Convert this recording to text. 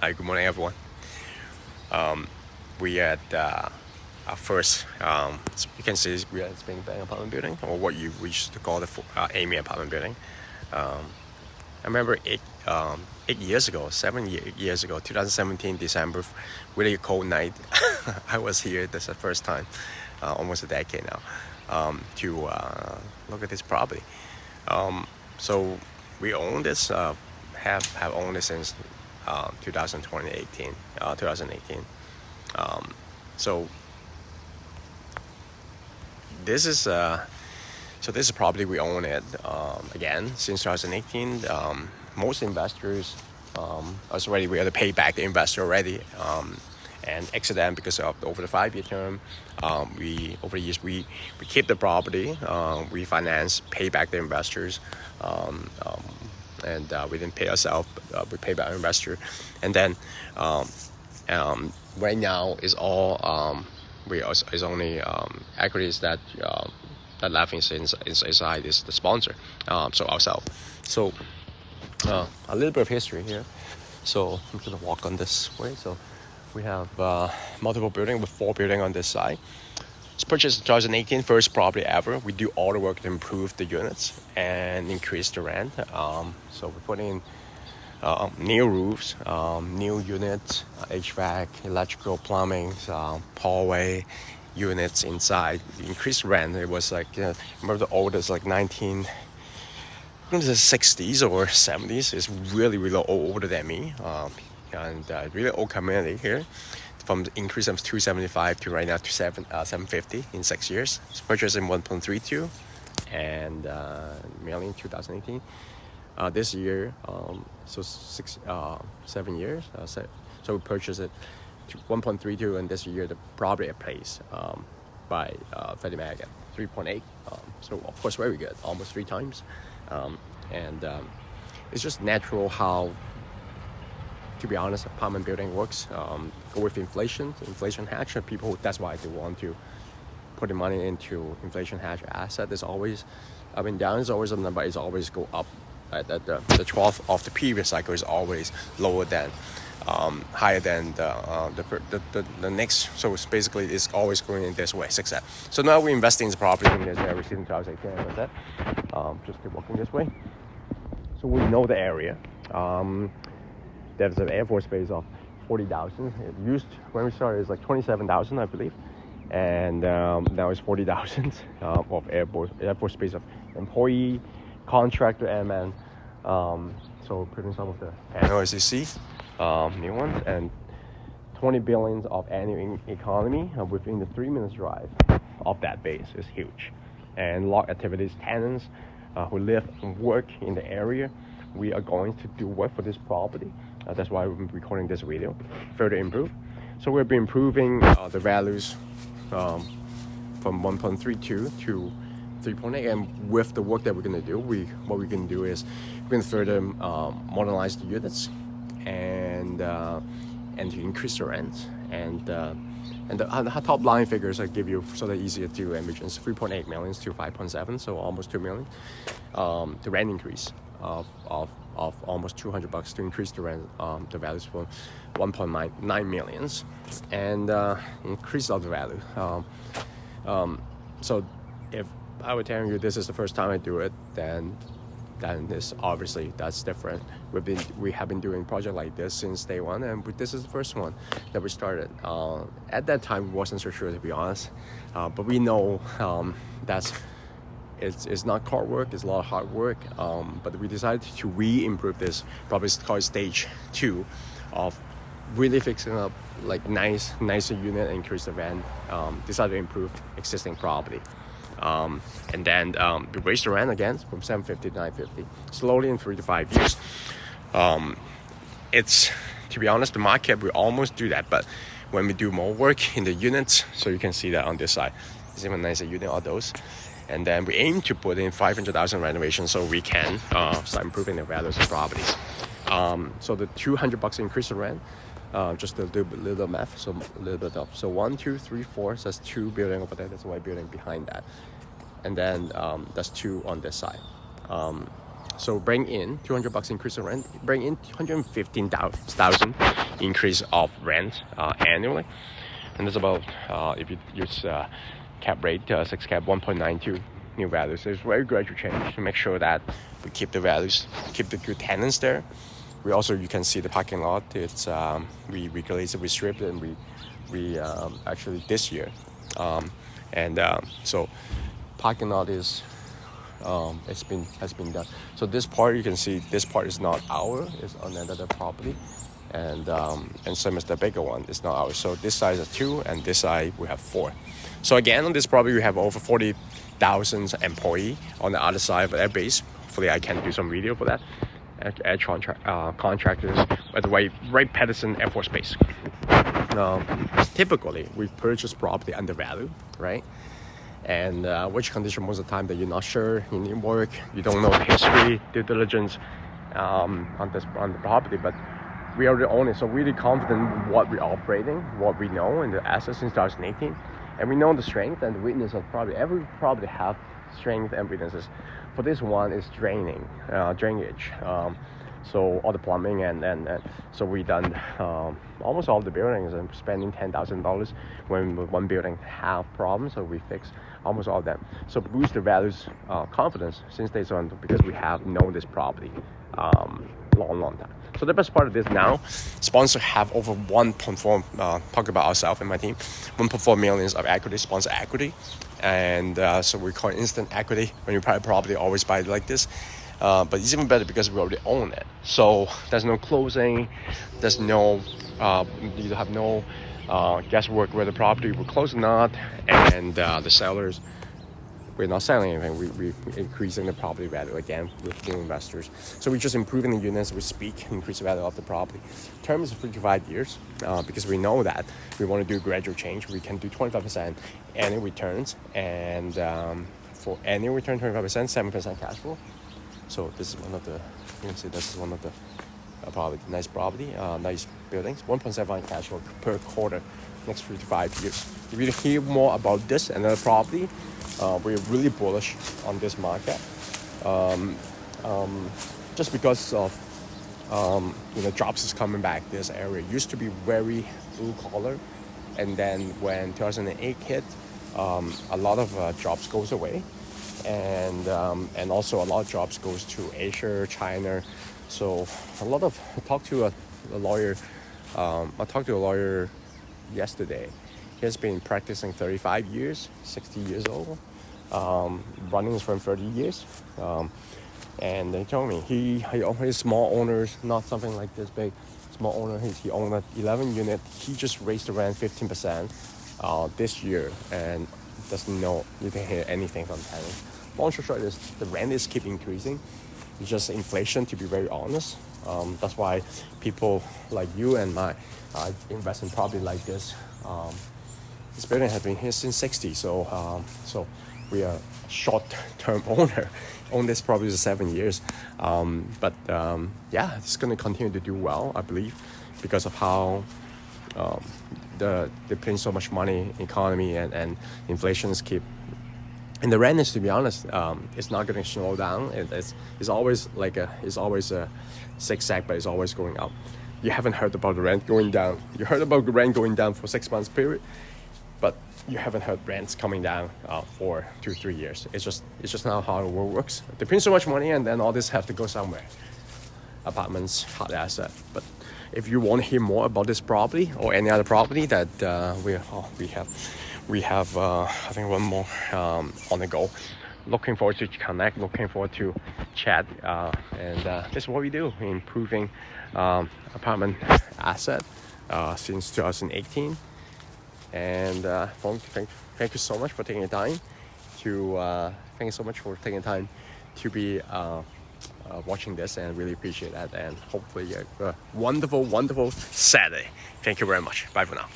Hi, good morning, everyone. We at our first, you can see we are at Springbank Apartment Building, or what we used to call the Amy Apartment Building. I remember 8 years ago, 7 years ago, 2017 December, really cold night. I was here. That's the first time, almost a decade now, to look at this property. So we own this, have owned it since 2018. So this is this is probably we own it again since 2018. Most investors us already we had to pay back the investor already and exit them because of over the 5-year term. We over the years we keep the property, refinance, pay back the investors. And we didn't pay ourselves, we pay back our investor. And then right now is all is only equities that left inside is the sponsor, so ourselves. So a little bit of history here. So I'm gonna walk on this way. So we have multiple buildings with 4 buildings on this side. It's purchased in 2018, first property ever. We do all the work to improve the units and increase the rent. So we're putting in new roofs, new units, HVAC, electrical, plumbing, hallway units inside. Increased rent. It was like, remember the oldest, like 1960s or 70s. It's really, really older than me. And really old community here. From the increase of 275 to right now to 750 in 6 years. It's purchased in 1.32 and million 2018. This year, so 7 years. So we purchased it to 1.32, and this year the property appraised by Freddie Mac at 3.8. So of course very good, almost 3 times. It's just natural how, to be honest, apartment building works. Go with inflation hedge. People, that's why they want to put the money into inflation hedge asset. It's always up and down. It's always up, but it's always go up. The 12th of the previous cycle is always lower than, higher than the next. So it's basically it's always going in this way. Success. So now we're investing in the property in this area since 2018. That's it. Just keep walking this way. So we know the area. There's an Air Force base of 40,000. It used, when we started, it's like 27,000, I believe. And now it's 40,000 of Air Force base of employee, contractor, airman. So putting some of the panels you see, new ones, and 20 billion of annual economy within the 3 minutes drive of that base is huge. And lot activities, tenants who live and work in the area. We are going to do work for this property. That's why we're recording this video, further improve. So we'll be improving the values from 1.32 to 3.8, and with the work that we're gonna do, what we can do is we're gonna further modernize the units and to increase the rent and the top line figures I give you so that easier to envision. 3.8 million to 5.7, so almost 2 million. The rent increase of almost $200 to increase the rent, the values from 1.9 millions, and increase of the value. So if I were telling you this is the first time I do it, then this obviously that's different. We have been doing project like this since day one, and this is the first one that we started. At that time, we wasn't so sure, to be honest, but we know that's. It's not hard work, it's a lot of hard work, but we decided to improve this. Probably it's called stage 2 of really fixing up like nicer unit and increase the rent. Decided to improve existing property. And then we raised the rent again from 750 to 950, slowly in 3 to 5 years. It's, to be honest, the market will almost do that, but when we do more work in the units, so you can see that on this side, it's even nicer unit, all those. And then we aim to put in 500,000 renovations so we can start improving the values of properties. So the $200 increase in rent, just a little math, so a little bit up. So 1, 2, 3, 4, so that's 2 building over there. That's a white building behind that, and then that's 2 on this side. So bring in $200 increase of rent, bring in 215,000 increase of rent annually, and that's about if you use cap rate 6 cap 1.92 new values. There's very gradual change to make sure that we keep the values, keep the good tenants there. We also, you can see the parking lot. It's we glazed it, we stripped it, and we actually this year, so parking lot is has been done. So this part, you can see this part is not ours, it's on another property, and same as the bigger one, it's not ours. So this side is 2, and this side we have 4. So again, on this property we have over 40,000 employee on the other side of their base. Hopefully I can do some video for that. Contractors at the right Patterson Air Force Base. Typically we purchase property undervalued, right? And which condition most of the time that you're not sure, you need work, you don't know the history, due diligence on the property, but we already own it, so really confident what we're operating, what we know in the assets since 2018, and we know the strength and the weakness of property. Every property have strength and weaknesses. For this one is drainage, so all the plumbing and so we done almost all the buildings and spending $10,000 when one building have problems, so we fix almost all of them. So boost the values confidence since day one, because we have known this property long time. So the best part of this now, sponsor have over 1.4 talk about ourselves and my team, 1.4 millions of equity, sponsor equity, and so we call it instant equity. When you buy a property, always buy it like this. But it's even better because we already own it. So there's no closing, there's no you have no guesswork whether the property will close or not, and the sellers, we're not selling anything. We're increasing the property value again with new investors. So we're just improving the units. We increase the value of the property. Term is 3 to 5 years because we know that we want to do gradual change. We can do 25% annual returns, and for annual return 25%, 7% cash flow. So this is one of the, you can see this is one of the property, nice property, nice buildings, 1.7 cash flow per quarter, next 3 to 5 years. If you hear more about this and other property, we're really bullish on this market, just because of jobs is coming back. This area used to be very blue collar, and then when 2008 hit, a lot of jobs goes away, and also a lot of jobs goes to Asia, China. So I talked to a lawyer yesterday. He has been practicing 35 years, 60 years old, running his firm 30 years. And they told me he's small owners, not something like this big, small owner. He owned an 11 unit. He just raised the rent 15% this year, and doesn't know, you didn't hear anything from tenants. Long story short is the rent is keep increasing. It's just inflation, to be very honest. That's why people like you and I invest in property like this. This building has been here since '60, so we are short-term owner. Own this property for 7 years, but it's going to continue to do well, I believe, because of how they print so much money, economy and inflation is keep. And the rent is, to be honest, it's not going to slow down. It's always a zigzag, but it's always going up. You haven't heard about the rent going down. You heard about the rent going down for 6 months period, but you haven't heard rents coming down for 2-3 years. It's just not how the world works. They print so much money, and then all this have to go somewhere. Apartments, hot asset. But if you want to hear more about this property or any other property that we have I think one more on the go. Looking forward to connect, looking forward to chat, and this is what we do, improving apartment asset since 2018. And thank you so much for taking the time to be watching this, and really appreciate that, and hopefully a wonderful Saturday. Thank you very much. Bye for now.